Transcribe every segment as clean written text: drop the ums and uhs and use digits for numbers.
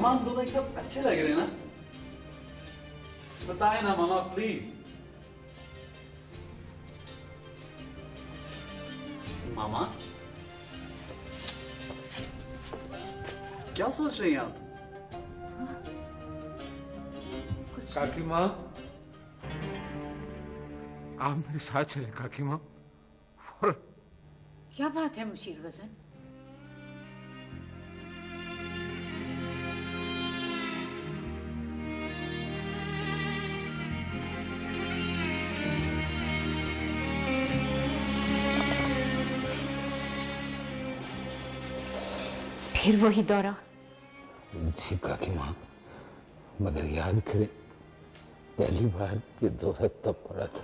मामा हम दोनों एक साथ अच्छे लग रहे हैं ना? बताए ना मामा प्लीज। मामा क्या सोच रही हैं आप? काकी माँ, आप मेरे साथ चले काकी माँ। और क्या बात है मुशीर वजन? फिर वही दौरा? जी काकी माँ, मगर याद करें पहली बार ये दौरा तब पड़ा था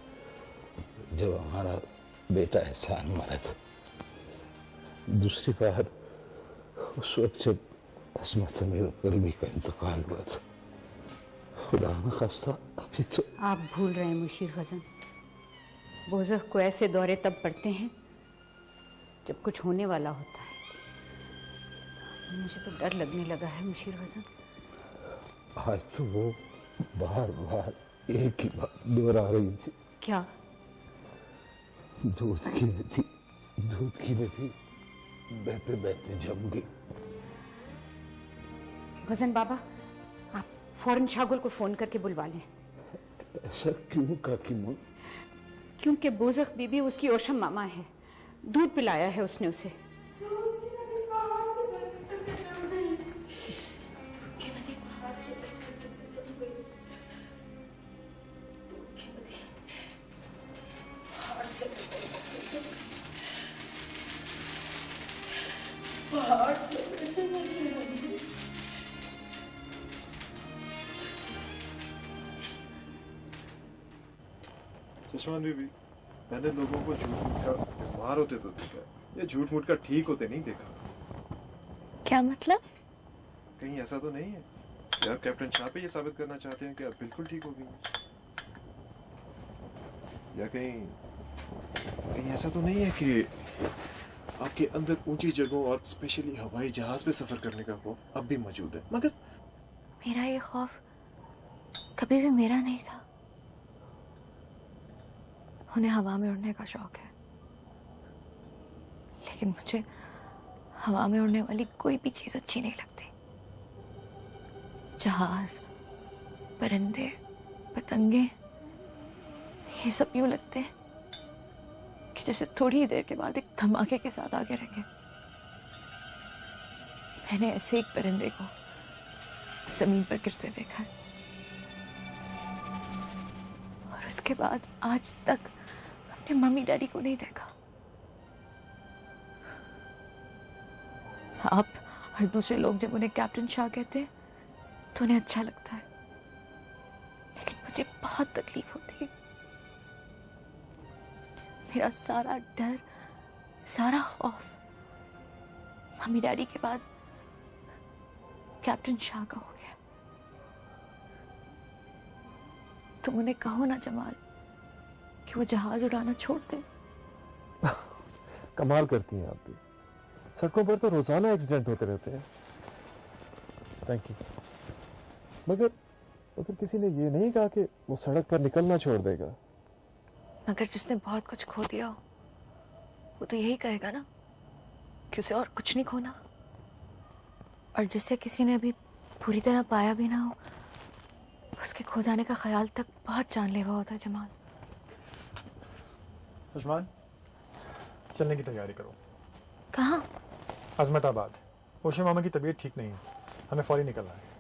जब हमारा बेटा एहसान मरा था। दूसरी बार उस वक्त जब असमत अमीर करीबी का इंतकाल हुआ था। खुदा न खास्ता अभी तो। आप भूल रहे हैं मुशीर वजन, बोझक को ऐसे दौरे तब पड़ते हैं जब कुछ होने वाला होता है। मुझे तो डर लगने लगा है मुशीर वजन। आज तो वो बार बार एक ही बात दोहरा रही थी। क्या? दूध की नदी बहते बहते जम गई। वजन बाबा, आप फौरन शागुल को फोन करके बुलवा लें। ऐसा क्यों काकी माँ? क्योंकि बोझक बीबी उसकी ओशम मामा है, दूध पिलाया है उसने उसे। चश्मान बीबी, मैंने लोगों को झूठ मूठ का बीमार होते तो देखा है, ये झूठ मूठ का ठीक होते नहीं देखा। क्या मतलब? कहीं ऐसा तो नहीं है कि आप कैप्टन शाह पे ये साबित करना चाहते हैं कि आप बिल्कुल ठीक हो गई हैं? या कहीं ऐसा तो नहीं है कि आपके अंदर ऊंची जगहों और स्पेशली हवाई जहाज पे सफर करने का खौफ अब भी मौजूद है? मगर मेरा ये खौफ कभी भी मेरा नहीं था। उन्हें हवा में उड़ने का शौक है, लेकिन मुझे हवा में उड़ने वाली कोई भी चीज अच्छी नहीं लगती। जहाज, परिंदे, पतंगे, ये सब यूं लगते हैं कि जैसे थोड़ी ही देर के बाद एक धमाके के साथ आगे रहेंगे। मैंने ऐसे एक परिंदे को जमीन पर गिरते देखा है, और उसके बाद आज तक अपने मम्मी डैडी को नहीं देखा। आप और दूसरे लोग जब उन्हें कैप्टन शाह कहते हैं तो उन्हें अच्छा लगता है, लेकिन मुझे बहुत तकलीफ होती है। मेरा सारा डर, सारा खौफ मम्मी डैडी के बाद कैप्टन शाह का हो गया। तुम उन्हें कहो ना जमाल कि वो जहाज उड़ाना छोड़ दे। कमाल करती हैं आप भी। सड़कों पर तो रोजाना एक्सीडेंट होते रहते हैं। Thank you. मगर किसी ने ये नहीं कहा कि वो सड़क पर निकलना छोड़ देगा। मगर जिसने बहुत कुछ खो दिया हो, वो तो यही कहेगा ना कि उसे और कुछ नहीं खोना। और जिससे किसी ने अभी पूरी तरह पाया भी ना हो, उसके खो जाने का ख्याल तक बहुत जानलेवा होता है जमाल। उस्मान, चलने की तैयारी करो। कहाँ? अजमताबाद। ओशे मामा की तबीयत ठीक नहीं है, हमें फौरी निकलना है।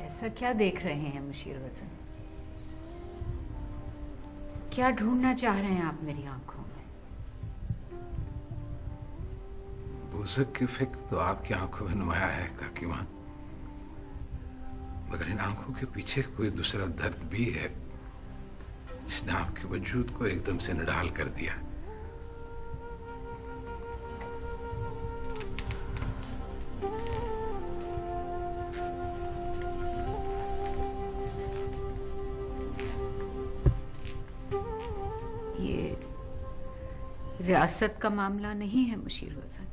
ऐसा क्या देख रहे हैं मुशीर वजन? क्या ढूंढना चाह रहे हैं आप मेरी आंखों में? बोझक की फिक्र तो आपकी आंखों में नुमाया है काकी माँ, मगर इन आंखों के पीछे कोई दूसरा दर्द भी है जिसने आपके वजूद को एकदम से निढाल कर दिया। ये रियासत का मामला नहीं है मुशीर हसन।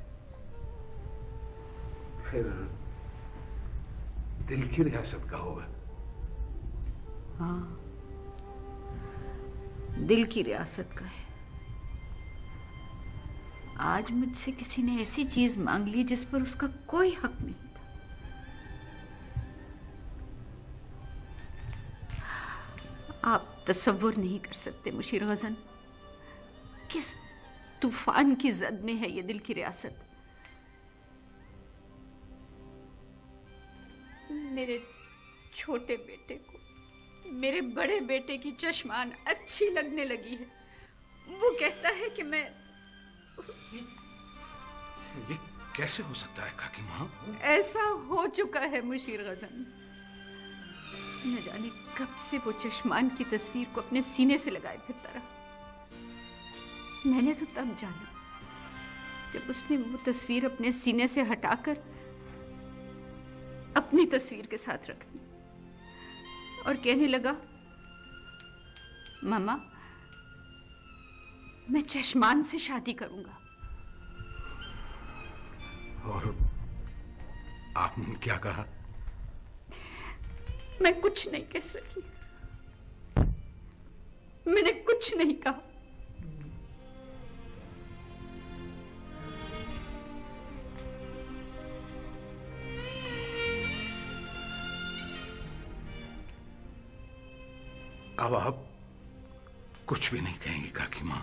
फिर दिल की रियासत का होगा। हाँ, दिल की रियासत का है। आज मुझसे किसी ने ऐसी चीज मांग ली जिस पर उसका कोई हक नहीं था। आप तसव्वुर नहीं कर सकते मुशीर हसन किस तूफान की जद में है ये दिल की रियासत। मेरे छोटे बेटे को मेरे बड़े बेटे की चश्मान अच्छी लगने लगी है। वो कहता है कि मैं ये कैसे हो सकता है काकी माँ? ऐसा हो चुका है मुशीर गजन। न जाने कब से वो चश्मान की तस्वीर को अपने सीने से लगाए फिरता रहा। मैंने तो तब जाना जब उसने वो तस्वीर अपने सीने से हटाकर अपनी तस्वीर के साथ रख दी और कहने लगा, मामा मैं चश्मान से शादी करूंगा। और आपने क्या कहा? मैं कुछ नहीं कह सकी। मैंने कुछ नहीं कहा। अब आप कुछ भी नहीं कहेंगी काकी माँ।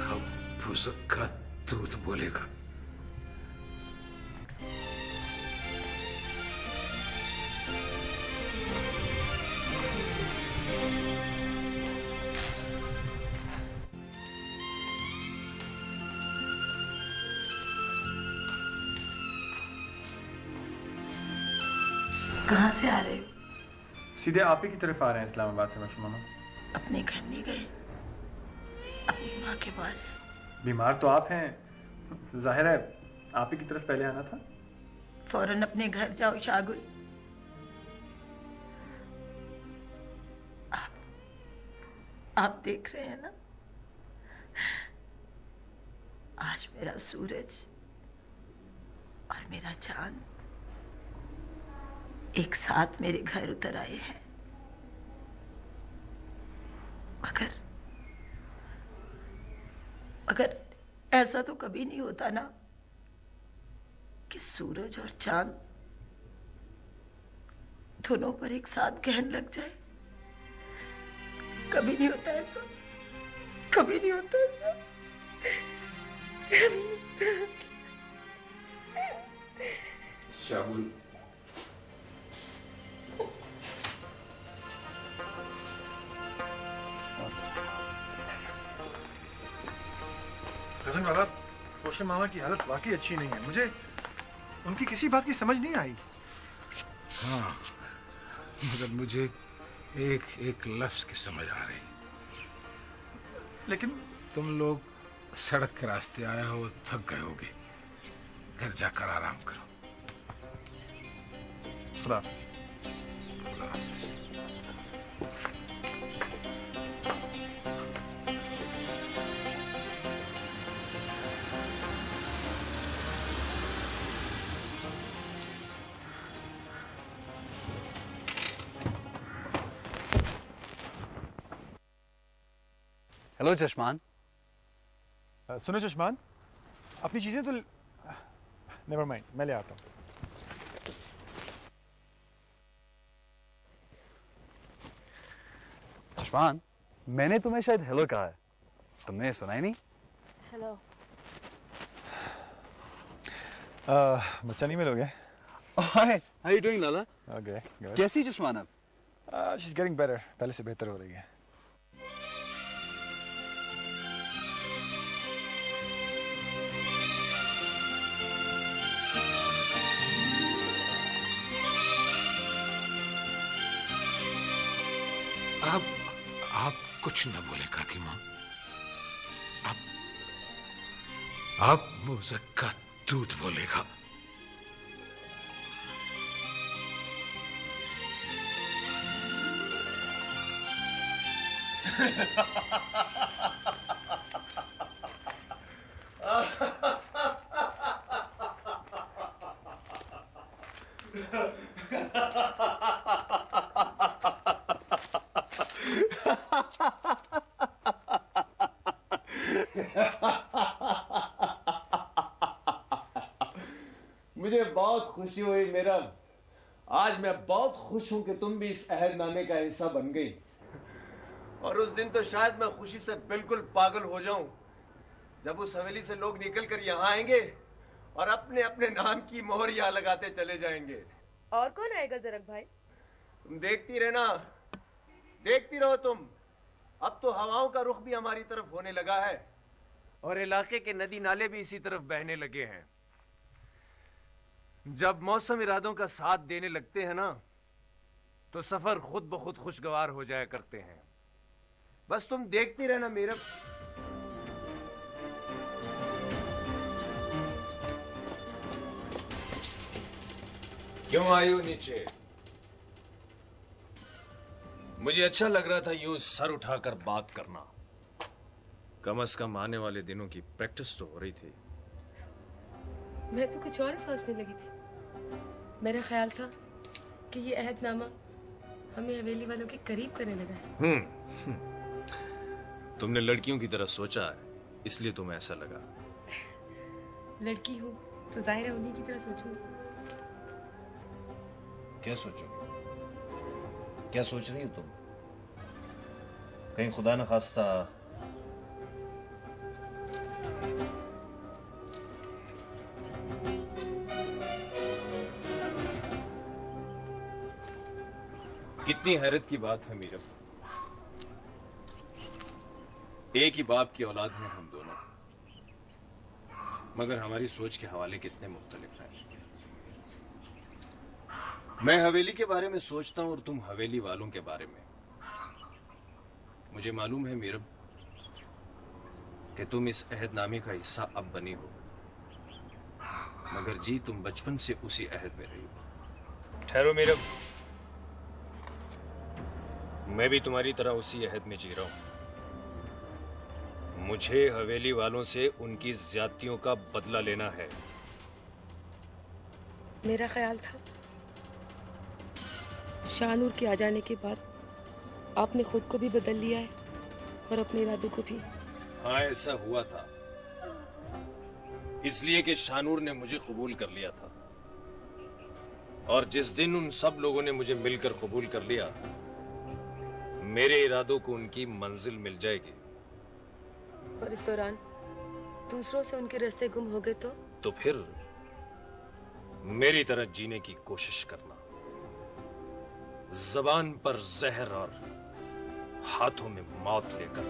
अब भूसक का दूध बोलेगा। कहाँ से आ रहे हो? सीधे आप ही की तरफ आ रहे हैं इस्लामाबाद से मक्खी मामा। अपने घर नहीं गए? अपनी माँ के पास? बीमार तो आप हैं, जाहिर है आप ही की तरफ पहले आना था। फौरन अपने घर जाओ शागुल। आप देख रहे हैं ना, आज मेरा सूरज और मेरा चांद एक साथ मेरे घर उतर आए हैं। अगर ऐसा तो कभी नहीं होता ना कि सूरज और चांद दोनों पर एक साथ ग्रहण लग जाए। कभी नहीं होता ऐसा, कभी नहीं होता ऐसा। शागुल, गजन बाबा, रोशन मामा की हालत वाकई अच्छी नहीं है। मुझे उनकी किसी बात की समझ नहीं आई। हाँ, मगर मुझे एक एक लफ्ज की समझ आ रही। लेकिन तुम लोग सड़क के रास्ते आए हो, थक गए होगे, घर जाकर आराम करो। खुदा। खुदा हाफिज। हेलो चश्मान। सुनो चश्मान, अपनी चीजें तो नेवर माइंड, मैं ले आता हूँ। चश्मान, मैंने तुम्हें शायद हेलो कहा है, तुमने सुना ही नहीं। हेलो। मुझसे नहीं मिलोगे? Hi, how you doing Lala? Okay, good. कैसी चश्मान अब? शी इज गेटिंग बेटर, पहले से बेहतर हो रही है। अब आप कुछ न बोले काकी माँ। अब मुज़क्का दूध बोलेगा। मुझे बहुत खुशी हुई मीरम। आज मैं बहुत खुश हूं कि तुम भी इस अहदनामे का हिस्सा बन गई। और उस दिन तो शायद मैं खुशी से बिल्कुल पागल हो जाऊं जब उस हवेली से लोग निकल कर यहाँ आएंगे और अपने अपने नाम की मोहर यहाँ लगाते चले जाएंगे। और कौन आएगा जरक भाई? तुम देखती रहना, देखती रहो तुम। अब तो हवाओं का रुख भी हमारी तरफ होने लगा है और इलाके के नदी नाले भी इसी तरफ बहने लगे हैं। जब मौसम इरादों का साथ देने लगते हैं ना, तो सफर खुद ब खुद खुशगवार हो जाया करते हैं। बस तुम देखती रहना मीरम। क्यों आई हो नीचे? मुझे अच्छा लग रहा था यूं सर उठाकर बात करना। कम से कम आने वाले दिनों की प्रैक्टिस तो हो रही थी। मैं तो कुछ और ही सोचने लगी थी। मेरा ख्याल था कि ये अहदनामा हमें हवेली वालों के करीब करने लगा है। तुमने लड़कियों की तरह सोचा है, इसलिए तुम्हें ऐसा लगा। लड़की हूँ तो जाहिर है उन्हीं की तरह सोचूंगी। क्या सोचोगे? क्या सोच रही हो तुम? कहीं खुदा न खास्ता कितनी हैरत की बात है मीरम। एक ही बाप की औलाद हैं हम दोनों, मगर हमारी सोच के हवाले कितने मुख्तलिफ हैं। मैं हवेली के बारे में सोचता हूं और तुम हवेली वालों के बारे में। मुझे मालूम है मीरम कि तुम इस अहदनामे का हिस्सा अब बनी हो, मगर जी तुम बचपन से उसी अहद में रही हो। ठहरो मीरम, मैं भी तुम्हारी तरह उसी अहद में जी रहा हूं। मुझे हवेली वालों से उनकी ज्यादतियों का बदला लेना है। मेरा ख्याल था शाहनूर के आ जाने के बाद आपने खुद को भी बदल लिया है और अपने इरादों को भी। हाँ, ऐसा हुआ था, इसलिए कि शाहनूर ने मुझे कबूल कर लिया था। और जिस दिन उन सब लोगों ने मुझे मिलकर कबूल कर लिया, मेरे इरादों को उनकी मंजिल मिल जाएगी। और इस दौरान दूसरों से उनके रास्ते गुम हो गए तो फिर मेरी तरह जीने की कोशिश करना, जबान पर जहर और हाथों में मौत लेकर।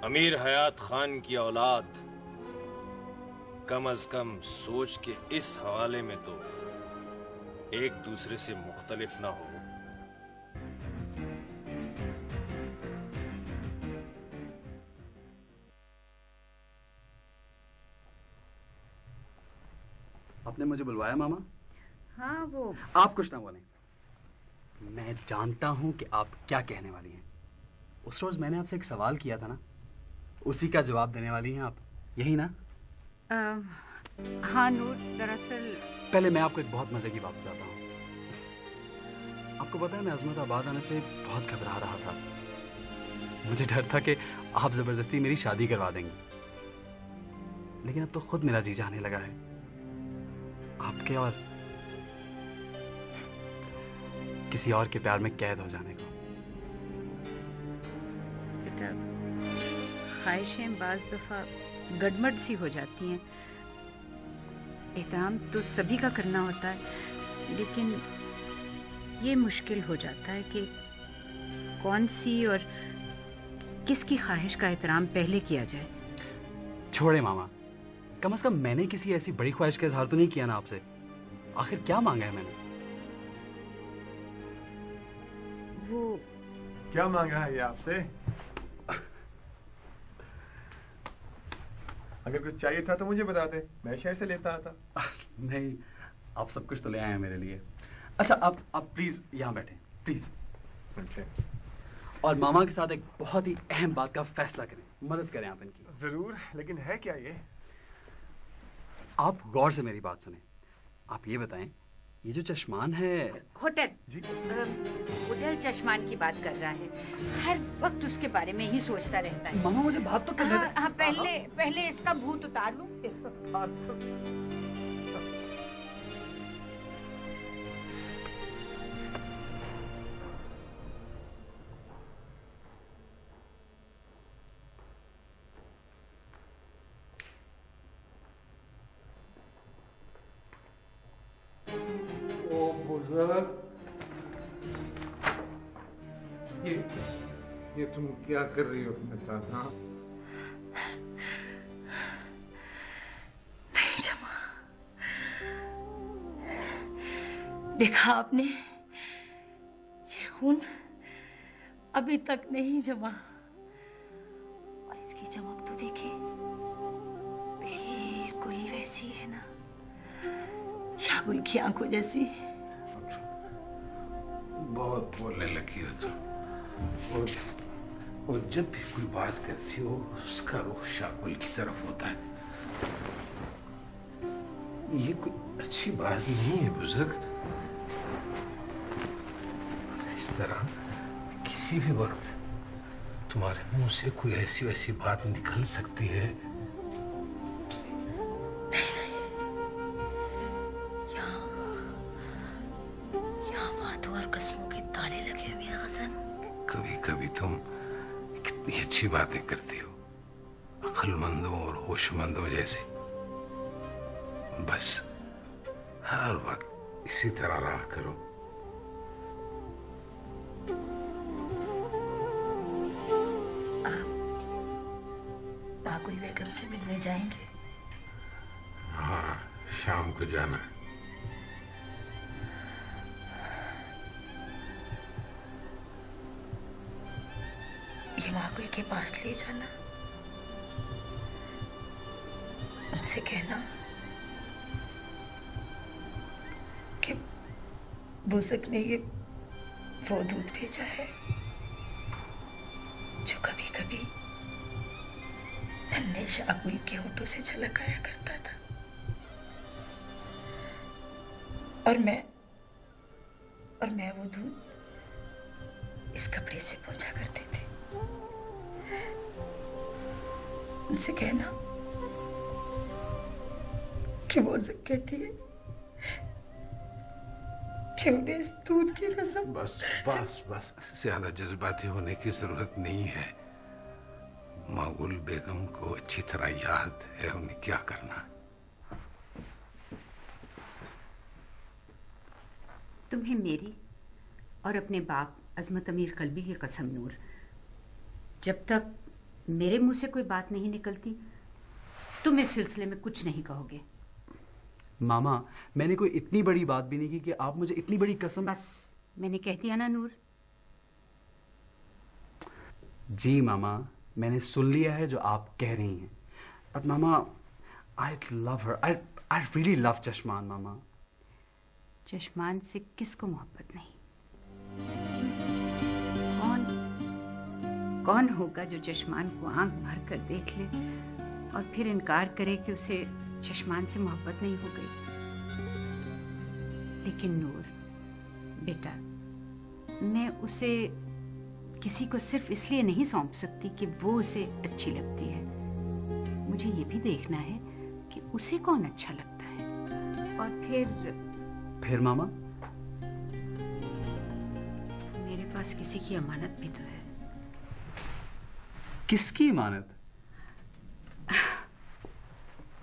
अमीर हयात खान की औलाद कम से कम सोच के इस हवाले में तो एक दूसरे से मुख्तलिफ ना हो। आपने मुझे बुलवाया मामा? हाँ, वो आप कुछ ना बोलें। मैं जानता हूं कि आप क्या कहने वाली हैं। उस रोज मैंने आपसे एक सवाल किया था ना, उसी का जवाब देने वाली हैं आप, यही ना? हाँ नूर, दरअसल पहले मैं आपको एक बहुत मजे की बात बताता हूँ। आपको पता है मैं अजमत आबाद आने से बहुत घबरा रहा था। मुझे डर था कि आप जबरदस्ती मेरी शादी करवा देंगे, लेकिन अब तो खुद मेरा जी चाहने लगा है आपके और किसी और के प्यार में कैद हो जाने को। बेटा, ख्वाहिशें बाज दफा गड़मड़ सी हो जाती हैं। एहतराम तो सभी का करना होता है, लेकिन ये मुश्किल हो जाता है कि कौन सी और किसकी ख्वाहिश का एहतराम पहले किया जाए। छोड़े मामा, कम से कम मैंने किसी ऐसी बड़ी ख्वाहिश का इजहार तो नहीं किया ना आपसे। आखिर क्या मांगा है मैंने? वो क्या मांगा है ये आपसे? अगर कुछ चाहिए था तो मुझे बता दे, मैं शहर से लेता आता। नहीं, आप सब कुछ तो ले आए हैं मेरे लिए। अच्छा, आप प्लीज यहाँ बैठें, प्लीज। Okay. और मामा के साथ एक बहुत ही अहम बात का फैसला करें, मदद करें आप इनकी। जरूर, लेकिन है क्या ये? आप गौर से मेरी बात सुने। आप ये बताएं, ये जो चश्मान है। होटल जी? होटल चश्मान की बात कर रहा है, हर वक्त उसके बारे में ही सोचता रहता है। मामा मुझे बात तो करने दे। हाँ, पहले इसका भूत उतार लूं। ये तुम क्या कर रही हो अपने साथ? हाँ, नहीं जमा। देखा आपने, ये खून अभी तक नहीं जमा, और इसकी चमक तो देखिए, बिल्कुल ही वैसी है ना, शागुल की आंखों जैसी। बहुत बोलने लगी हो तुम। और जब भी कोई बात करती हो उसका रुख शाकुल की तरफ होता है। ये कोई अच्छी बात नहीं है बुजुर्ग। इस तरह किसी भी वक्त तुम्हारे मुंह से कोई ऐसी वैसी बात निकल सकती है। यहाँ बातों और कस्मों के ताले लगे हुए हैं हसन। कभी कभी तुम कितनी अच्छी बातें करती हो, अक्लमंदों और होशमंदों जैसी। बस हर वक्त इसी तरह रहा करो। पाकुल बेगम से मिलने जाएंगे? हाँ, शाम को जाना है। ये माकुल के पास ले जाना, उनसे कहना कि बुजुर्ग ने ये वो दूध भेजा है जो कभी कभी नन्हे शाकुल के होठों से झलक आया करता था, और मैं वो दूध इस कपड़े से पोंछा करती थी। उनसे कहना कि वो कहती है कि उन्हें इस दूध की कसम। बस बस बस, ज्यादा जज्बाती होने की जरूरत नहीं है। मागुल बेगम को अच्छी तरह याद है उन्हें क्या करना है। तुम्हें मेरी और अपने बाप अजमत अमीर कल्बी की कसम नूर, जब तक मेरे मुंह से कोई बात नहीं निकलती तुम इस सिलसिले में कुछ नहीं कहोगे। मामा, मैंने कोई इतनी बड़ी बात भी नहीं की कि आप मुझे इतनी बड़ी कसम। बस मैंने कह दिया ना नूर। जी मामा, मैंने सुन लिया है जो आप कह रही हैं। बट मामा, I love her, I really love Chashman. मामा, चश्मान से किसको मोहब्बत नहीं? कौन होगा जो चश्मान को आंख भर कर देख ले और फिर इनकार करे कि उसे चश्मान से मोहब्बत नहीं हो गई? लेकिन नूर बेटा, मैं उसे किसी को सिर्फ इसलिए नहीं सौंप सकती कि वो उसे अच्छी लगती है। मुझे ये भी देखना है कि उसे कौन अच्छा लगता है। और फिर मामा, मेरे पास किसी की अमानत भी तो है। किसकी अमानत?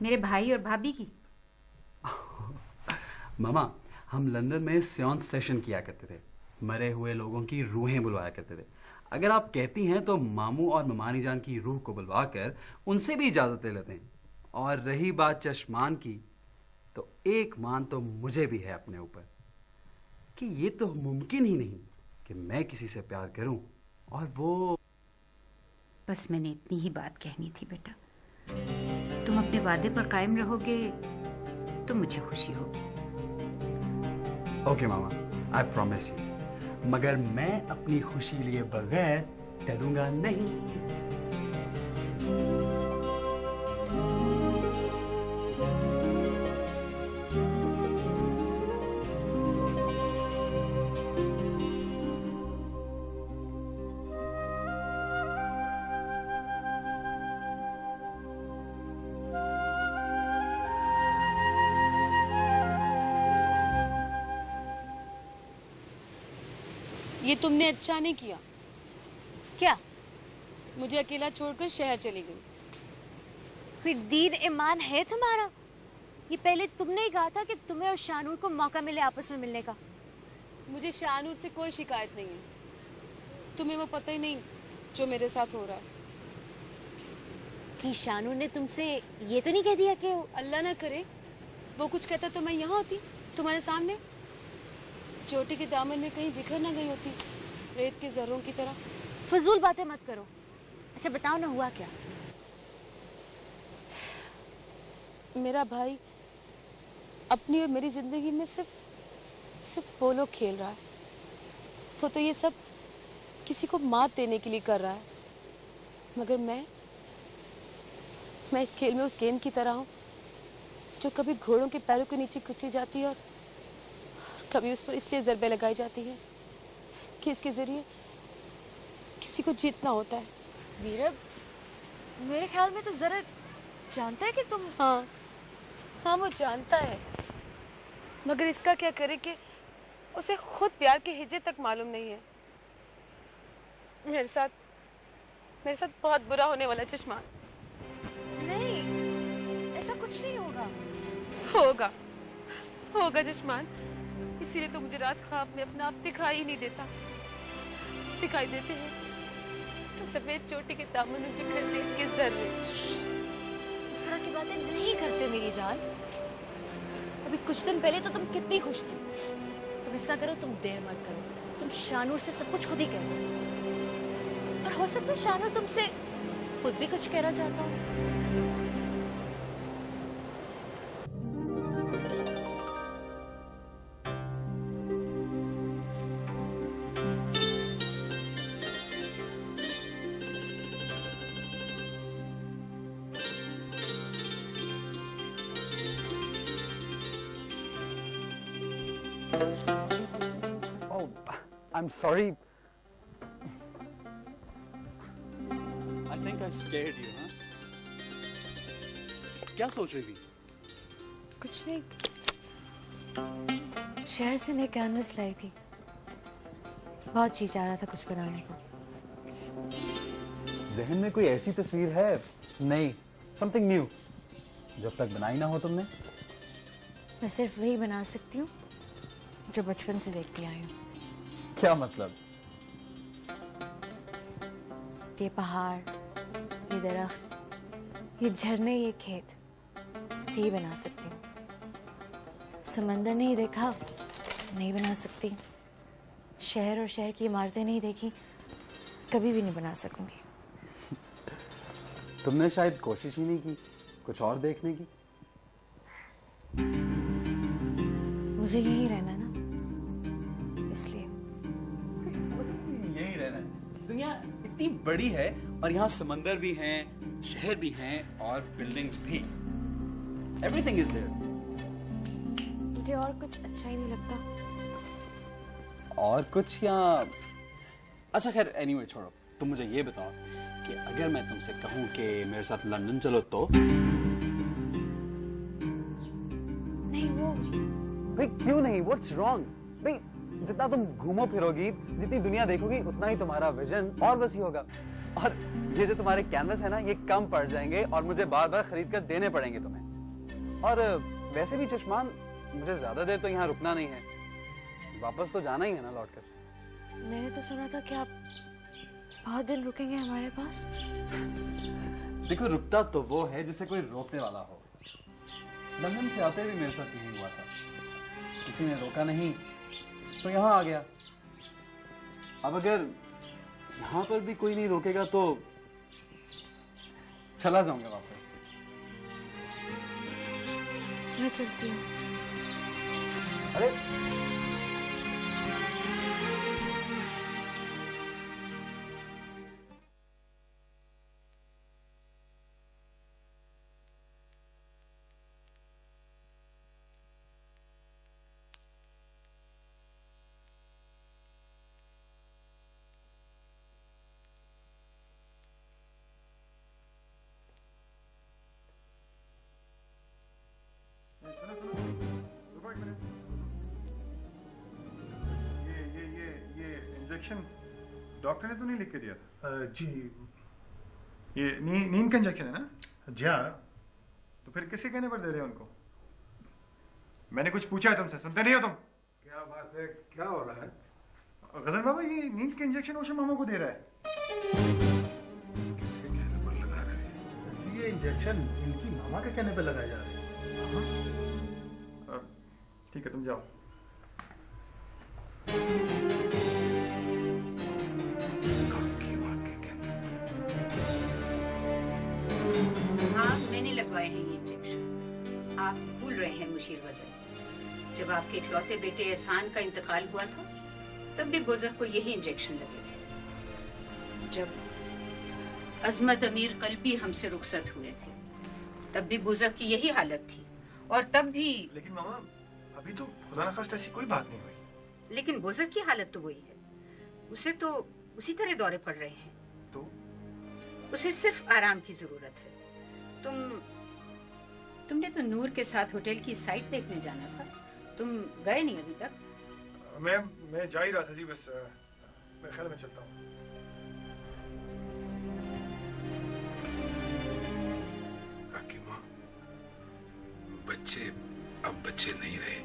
मेरे भाई और भाभी की। मामा, हम लंदन में सियोंस सेशन किया करते थे, मरे हुए लोगों की रूहें बुलवाया करते थे। अगर आप कहती हैं तो मामू और ममानी जान की रूह को बुलवा कर उनसे भी इजाजत ले लेते हैं। और रही बात चश्मान की, तो एक मान तो मुझे भी है अपने ऊपर कि ये तो मुमकिन ही नहीं कि मैं किसी से प्यार करूं और वो बस मैंने इतनी ही बात कहनी थी बेटा। तुम अपने वादे पर कायम रहोगे तो मुझे खुशी होगी। Okay mama, I promise you. मगर मैं अपनी खुशी लिए बगैर डरूंगा नहीं। ये तुमने अच्छा नहीं किया। क्या? मुझे अकेला छोड़कर शहर चली गई। कोई दीन ईमान है तुम्हारा? ये पहले तुमने ही कहा था कि तुम्हें और शानूर को मौका मिले आपस में मिलने का। मुझे शानूर से कोई शिकायत नहीं है। तुम्हें वो पता ही नहीं जो मेरे साथ हो रहा है। कि शानूर ने तुमसे ये तो नहीं कह दिया कि अल्लाह ना करे वो कुछ कहता तो मैं यहाँ होती तुम्हारे सामने, चोटी के दामन में कहीं बिखर ना गई होती रेत के जर्रों की तरह। फजूल बातें मत करो। अच्छा बताओ ना, हुआ क्या? मेरा भाई अपनी और मेरी जिंदगी में सिर्फ वो लोग खेल रहा है। वो तो ये सब किसी को मात देने के लिए कर रहा है, मगर मैं इस खेल में उस गेंद की तरह हूँ जो कभी घोड़ों के पैरों के नीचे कुचली जाती है और कभी उस पर इसलिए ज़रबे लगाई जाती है कि इसके जरिए किसी को जीतना होता है। वीरब, मेरे ख्याल में तो जरा जानता है कि तुम। हाँ वो जानता है, मगर इसका क्या करे कि उसे खुद प्यार के हिज्जे तक मालूम नहीं है। मेरे साथ बहुत बुरा होने वाला है चश्मा। नहीं, ऐसा कुछ नहीं होगा। होगा चश्मान। इसीलिए तो मुझे रात ख्वाब में अपना आप दिखाई ही नहीं देता। दिखाई देते हैं तो सफेद चोटी के दामन में बिखरते के जर्रे। इस तरह की बातें नहीं करते मेरी जान। अभी कुछ दिन पहले तो तुम कितनी खुश थी। तुम इसका करो, तुम देर मत करो, तुम शानूर से सब कुछ खुद ही कह दो। और हो सकता है शानूर तुमसे खुद भी कुछ कहना चाहता हो। Oh, I'm sorry. I think I scared you, huh? क्या सोच रही थी? कुछ नहीं, शहर से मैं कैनवस लाई थी। बहुत जी जा रहा था कुछ बनाने को। जहन में कोई ऐसी तस्वीर है? नहीं, something new, जब तक बनाई ना हो तुमने? मैं सिर्फ वही बना सकती हूँ जो बचपन से देखती आई हूँ। क्या मतलब? ये पहाड़, ये दरख्त, ये झरने, ये खेत, यही बना सकती हूँ। समंदर नहीं देखा, नहीं बना सकती। शहर और शहर की इमारतें नहीं देखी, कभी भी नहीं बना सकूंगी। तुमने शायद कोशिश ही नहीं की कुछ और देखने की। मुझे यहीं रहना ना, इसलिए। यही रहना है। दुनिया इतनी बड़ी है और यहाँ समंदर भी हैं, शहर भी हैं और बिल्डिंग्स भी। Everything is there. मुझे और कुछ अच्छा ही नहीं लगता। और कुछ या अच्छा खैर एनीवे छोड़ो। तुम मुझे ये बताओ कि अगर मैं तुमसे कहूँ कि मेरे साथ लंदन चलो तो? नहीं, वो भाई क्यों नहीं? What's wrong? भाई जितना तुम घूमो फिरोगी, जितनी दुनिया देखोगी, उतना ही तुम्हारा विजन और वसी होगा। और ये जो तुम्हारे कैनवस है ना, ये कम पड़ जाएंगे और मुझे बार बार खरीद कर देने पड़ेंगे तुम्हें। और वैसे भी चश्मान, मुझे ज्यादा देर तो यहाँ रुकना नहीं है, वापस तो जाना ही है ना लौटकर। मैंने तो सुना था कि आप बहुत दिन रुकेंगे हमारे पास। देखो रुकता तो वो है जिसे कोई रोकने वाला हो। लंदन से आते भी मेरे साथ यही हुआ था, किसी ने रोका नहीं तो यहाँ आ गया। अब अगर यहाँ पर भी कोई नहीं रोकेगा तो चला जाऊंगा वापस। मैं चलती हूँ। अरे ये इंजेक्शन डॉक्टर ने तो नहीं लिख के दिया था? जी ये नींद का इंजेक्शन है ना? जी हाँ। तो फिर किसके कहने पर दे रहे हो उनको? मैंने कुछ पूछा है तुमसे, सुनते नहीं हो तुम? क्या बात है, क्या हो रहा है? गजन बाबा ये नींद के इंजेक्शन ओशो मामा को दे रहा है। किसके कहने पर लगा रहे हैं? ये इंजेक्शन इनकी मामा के कहने पर लगाया जा रहा है। ठीक है तुम जाओ। हाँ, मैंने लगवाए हैं ये इंजेक्शन। आप भूल रहे हैं मुशीर वजन, जब आपके इकलौते बेटे एहसान का इंतकाल हुआ था तब भी बुज़ुर्ग को यही इंजेक्शन लगे थे। जब अजमत अमीर कल्बी हमसे रुखसत हुए थे तब भी बुज़ुर्ग की यही हालत थी, और तब भी। लेकिन मामा अभी तो खुदा न खास्ता ऐसी कोई बात नहीं हुई। लेकिन बुज़ुर्ग की हालत तो वही है, उसे तो उसी तरह दौरे पड़ रहे हैं। तो उसे सिर्फ आराम की जरूरत है। तुमने तो नूर के साथ होटल की साइट देखने जाना था, तुम गए नहीं अभी तक? मैं जा ही रहा था जी, बस मैं ख्याल में चलता हूँ। काकी माँ, बच्चे अब बच्चे नहीं रहे,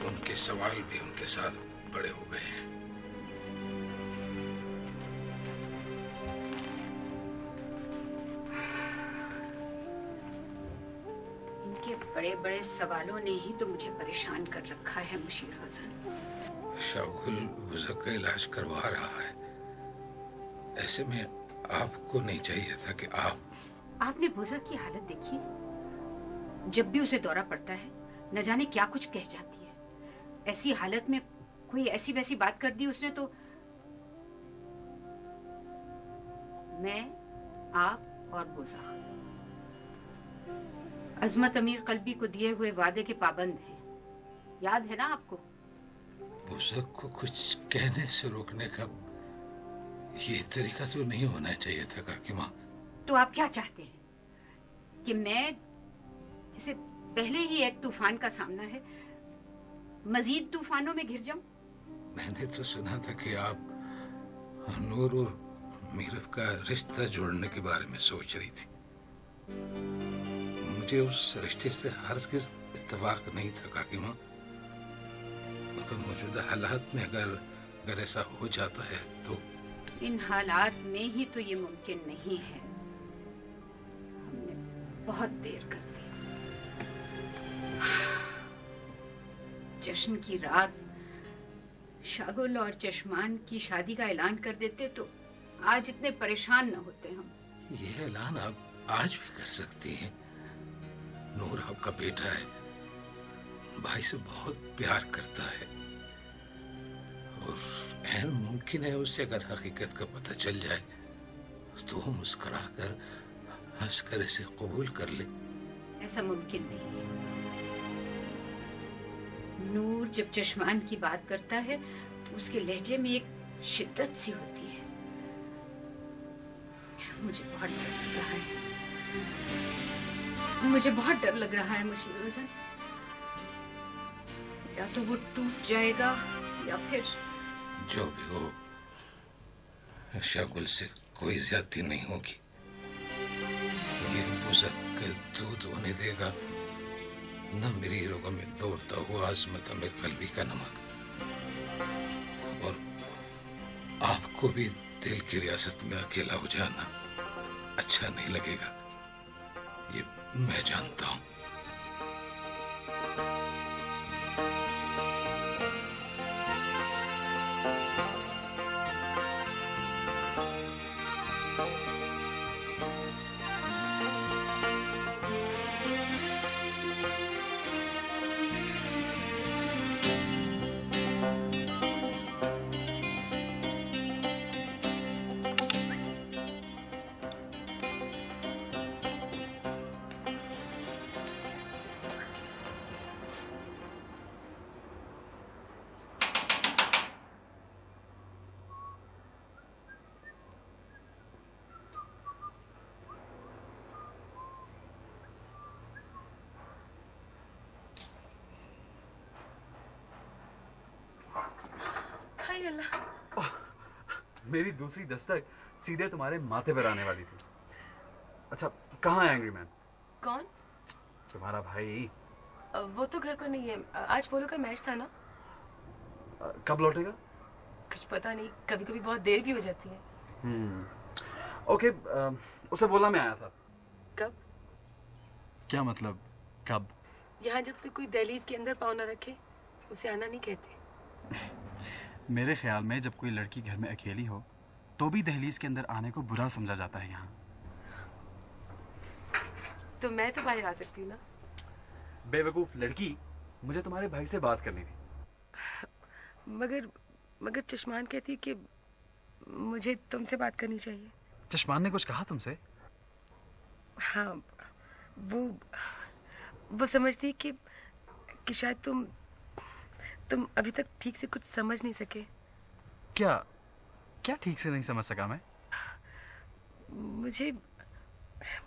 उनके सवाल भी उनके साथ बड़े हो गए हैं। इनके बड़े बड़े सवालों ने ही तो मुझे परेशान कर रखा है मुशीर हसन। शागुल बुज़ुर्ग का इलाज करवा रहा है, ऐसे में आपको नहीं चाहिए था कि आपने बुज़ुर्ग की हालत देखी? जब भी उसे दौरा पड़ता है न जाने क्या कुछ कह जाती है। ऐसी हालत में कोई ऐसी वैसी बात कर दी उसने तो मैं, आप और बुज़ुर्ग अजमत अमीर कल्बी को दिए हुए वादे के पाबंद हैं। याद है ना आपको? बुज़ुर्ग को कुछ कहने से रोकने का ये तरीका तो नहीं होना चाहिए था काकी माँ। तो आप क्या चाहते हैं कि मैं, जिसे पहले ही एक तूफान का सामना है, मजीद तूफानों में घिर जाऊं? मैंने तो सुना था कि आप नूर और मीरफ का रिश्ता जोड़ने के बारे में सोच रही थी। मुझे उस रिश्ते से हरगिज़ इत्तेफाक नहीं था काकी माँ, मगर मौजूदा हालात में अगर ऐसा हो जाता है तो। इन हालात में ही तो ये मुमकिन नहीं है। हमने बहुत देर कर दी। जश्न की रात शागुल और चश्मान की शादी का ऐलान कर देते तो आज इतने परेशान न होते हम। यह ऐलान आप आज भी कर सकती हैं। नूर आपका बेटा है, भाई से बहुत प्यार करता है, और ऐन मुमकिन है उसे अगर हकीकत का पता चल जाए तो वो मुस्कुराकर हंसकर इसे कबूल कर ले। ऐसा मुमकिन नहीं है। नूर जब चश्मान की बात करता है तो उसके लहजे में एक शिद्दत सी होती है। मुझे बहुत डर लग रहा है, मुझे बहुत डर लग रहा है मुशीर हसन। या तो वो टूट जाएगा या फिर जो भी हो, शागुल से कोई ज्यादती नहीं होगी। ये बुज़ुर्ग का दूध होने देगा न मेरी रोगों में दौड़ता हुआ आज़मत में कल्बी का नमक। और आपको भी दिल की रियासत में अकेला हो जाना अच्छा नहीं लगेगा, ये मैं जानता हूं। हाय अल्लाह। मेरी दूसरी दस्तक सीधे तुम्हारे माथे पर आने वाली थी। अच्छा, कहाँ है एंग्री मैन? कौन? तुम्हारा भाई। वो तो घर पर नहीं है। आज पोलो का मैच था ना। कब लौटेगा? कुछ पता नहीं, कभी कभी बहुत देर भी हो जाती है। ओके, उसे बोलना मैं आया था। कब? क्या मतलब कब? यहाँ जब तक कोई दहलीज के अंदर पाँव न रखे उसे आना नहीं कहते। मेरे ख्याल में जब कोई लड़की घर में अकेली हो तो भी दहलीज के अंदर आने को बुरा समझा जाता है यहाँ। तो मैं तो बाहर आ सकती हूँ ना। बेवकूफ लड़की, मुझे तुम्हारे भाई से बात करनी थी। मगर चश्मान कहती कि मुझे तुमसे बात करनी चाहिए। चश्मान ने कुछ कहा तुमसे? हाँ, वो समझती कि शायद तुम अभी तक ठीक से कुछ समझ नहीं सके। क्या ठीक से नहीं समझ सका मैं?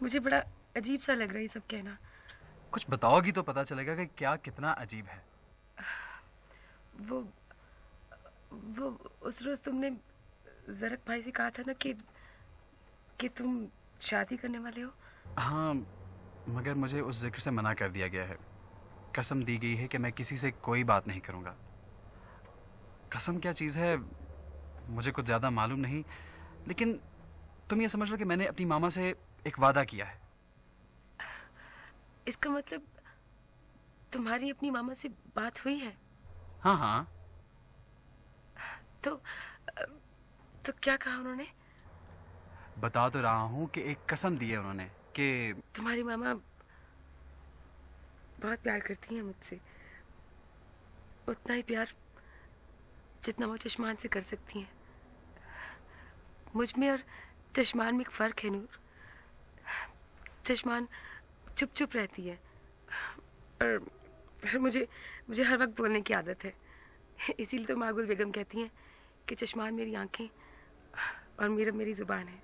मुझे बड़ा अजीब सा लग रहा है ये सब कहना। कुछ बताओगी तो पता चलेगा कि क्या कितना अजीब है। वो उस रोज तुमने जरक भाई से कहा था ना कि तुम शादी करने वाले हो। हाँ, मगर मुझे उस जिक्र से मना कर दिया गया है। कसम दी गई है कि मैं किसी से कोई बात नहीं करूंगा। कसम क्या चीज़ है मुझे कुछ ज़्यादा मालूम नहीं, लेकिन तुम ये समझ लो कि मैंने अपनी मामा से एक वादा किया है। इसका मतलब तुम्हारी अपनी मामा से बात हुई है? हाँ हाँ। तो क्या कहा उन्होंने? बता तो रहा हूँ कि एक कसम दी है उन्होंने कि तुम्हारी मामा बहुत प्यार करती हैं मुझसे, उतना ही प्यार जितना वो चश्मान से कर सकती हैं। मुझ में और चश्मान में एक फर्क है नूर। चश्मान चुप चुप रहती है और मुझे हर वक्त बोलने की आदत है। इसीलिए तो मागुल बेगम कहती हैं कि चश्मान मेरी आंखें और मीरब मेरी जुबान है।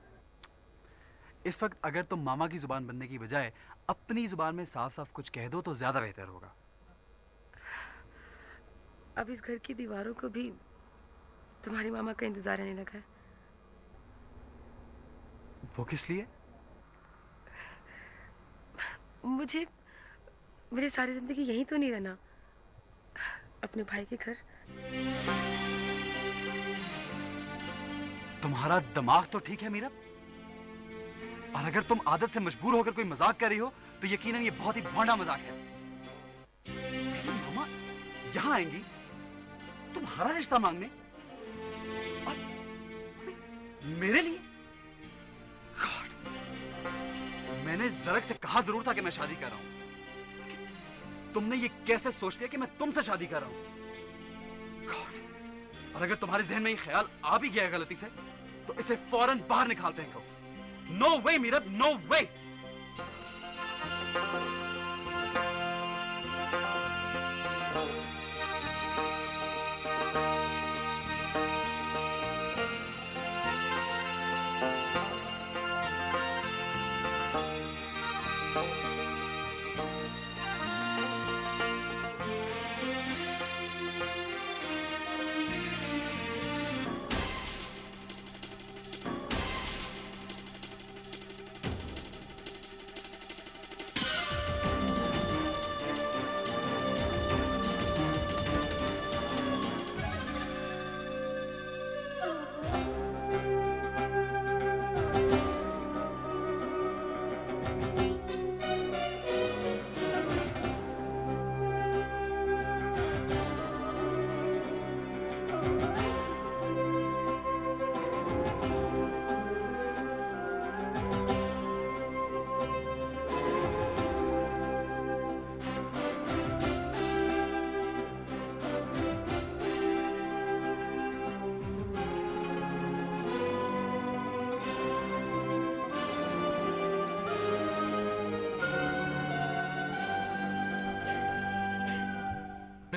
इस वक्त अगर तुम मामा की जुबान बनने की बजाय अपनी जुबान में साफ साफ कुछ कह दो तो ज्यादा बेहतर होगा। अब इस घर की दीवारों को भी तुम्हारी मामा का इंतजार रहने लगा है। वो किस लिए? मेरे सारी जिंदगी यहीं तो नहीं रहना, अपने भाई के घर। तुम्हारा दिमाग तो ठीक है मीरब, और अगर तुम आदत से मजबूर होकर कोई मजाक कर रही हो तो यकीनन ये बहुत ही भोंडा मजाक है। मामा यहां आएंगी तुम्हारा रिश्ता मांगने और मेरे लिए? God, मैंने जरक से कहा जरूर था कि मैं शादी कर रहा हूं। तुमने ये कैसे सोच लिया कि मैं तुमसे शादी कर रहा हूं? God, और अगर तुम्हारे जहन में ये ख्याल आ भी गया गलती से तो इसे फौरन बाहर निकाल फेंको। No way, Meerab, no way!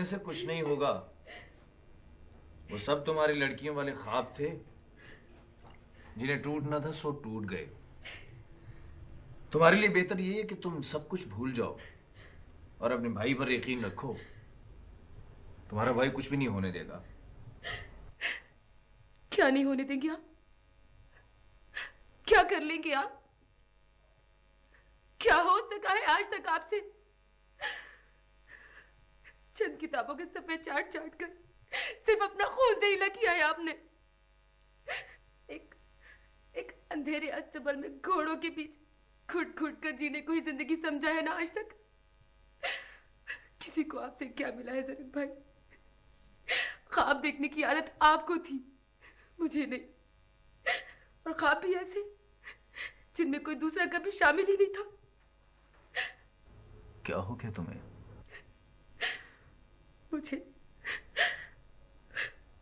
होने से कुछ नहीं होगा। वो सब तुम्हारी लड़कियों वाले ख्वाब थे, जिन्हें टूटना था सो टूट गए। तुम्हारे लिए बेहतर ये है कि तुम सब कुछ भूल जाओ और अपने भाई पर यकीन रखो। तुम्हारा भाई कुछ भी नहीं होने देगा। क्या नहीं होने देंगे आप? क्या कर लेंगे आप? क्या हो सका है आज तक आपसे? चंद किताबों के सफेद चाट चाट कर सिर्फ अपना खून जहीला किया है आपने। एक अंधेरे अस्तबल में घोड़ों के बीच घुट घुट कर जीने को ही जिंदगी समझा है ना आज तक। किसी को आपसे क्या मिला है ज़रक भाई? ख्वाब देखने की आदत आपको थी, मुझे नहीं। और ख्वाब भी ऐसे जिनमें कोई दूसरा कभी शामिल ही नहीं था। क्या हो गया तुम्हें?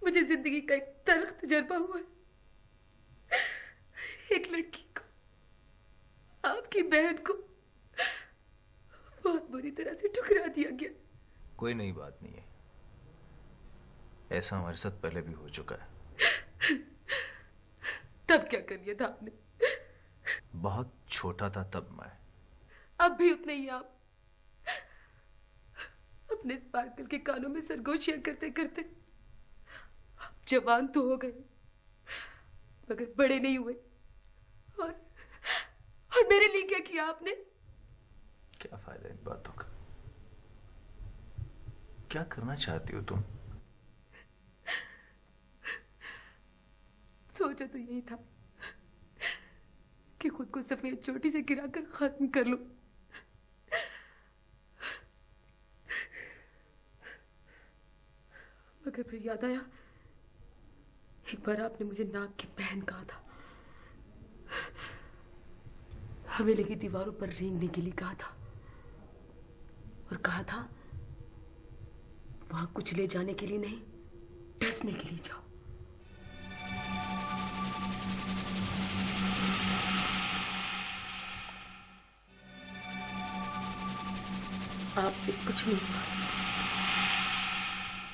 मुझे जिंदगी का एक तल्ख तजर्बा हुआ है। एक लड़की को, आपकी बहन को बहुत बुरी तरह से ठुकरा दिया गया। कोई नई बात नहीं है, ऐसा हमारे साथ पहले भी हो चुका है। तब क्या कर लिया था आपने? बहुत छोटा था तब मैं। अब भी उतने ही आप अपने स्पार्कल के कानों में सरगोशियां करते करते जवान तो हो गए मगर बड़े नहीं हुए। और मेरे लिए क्या किया आपने? क्या फायदा इन बातों का? क्या करना चाहती हो तुम? सोचा तो यही था कि खुद को सफेद चोटी से गिराकर खत्म कर लो। मगर फिर याद आया, एक बार आपने मुझे नाक की बहन कहा था। हवेली की दीवारों पर रेंगने के लिए कहा था और कहा था वहां कुछ ले जाने के लिए नहीं, डसने के लिए जाओ। आपसे कुछ नहीं हुआ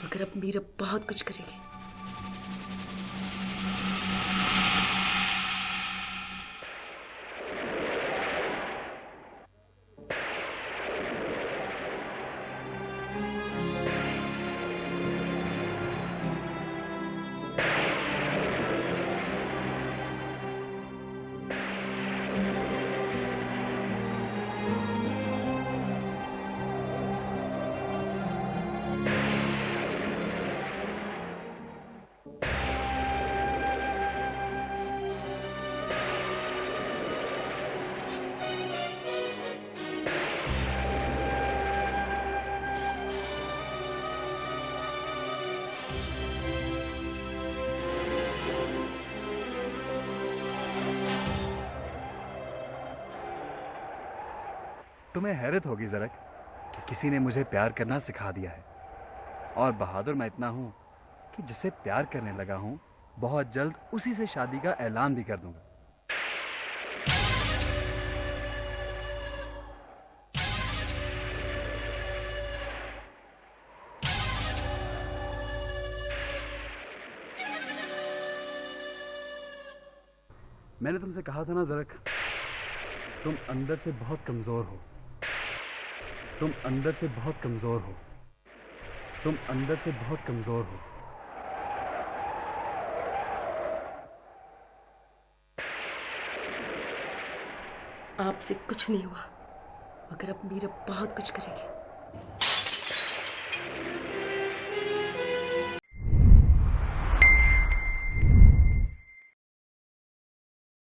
मगर अब मीरा बहुत कुछ करेगी। तुम्हें हैरत होगी ज़रक कि किसी ने मुझे प्यार करना सिखा दिया है। और बहादुर मैं इतना हूं कि जिसे प्यार करने लगा हूं बहुत जल्द उसी से शादी का ऐलान भी कर दूंगा। मैंने तुमसे कहा था ना ज़रक, तुम अंदर से बहुत कमजोर हो। तुम अंदर से बहुत कमजोर हो। तुम अंदर से बहुत कमजोर हो। आपसे कुछ नहीं हुआ मगर अब मीरा बहुत कुछ करेगी।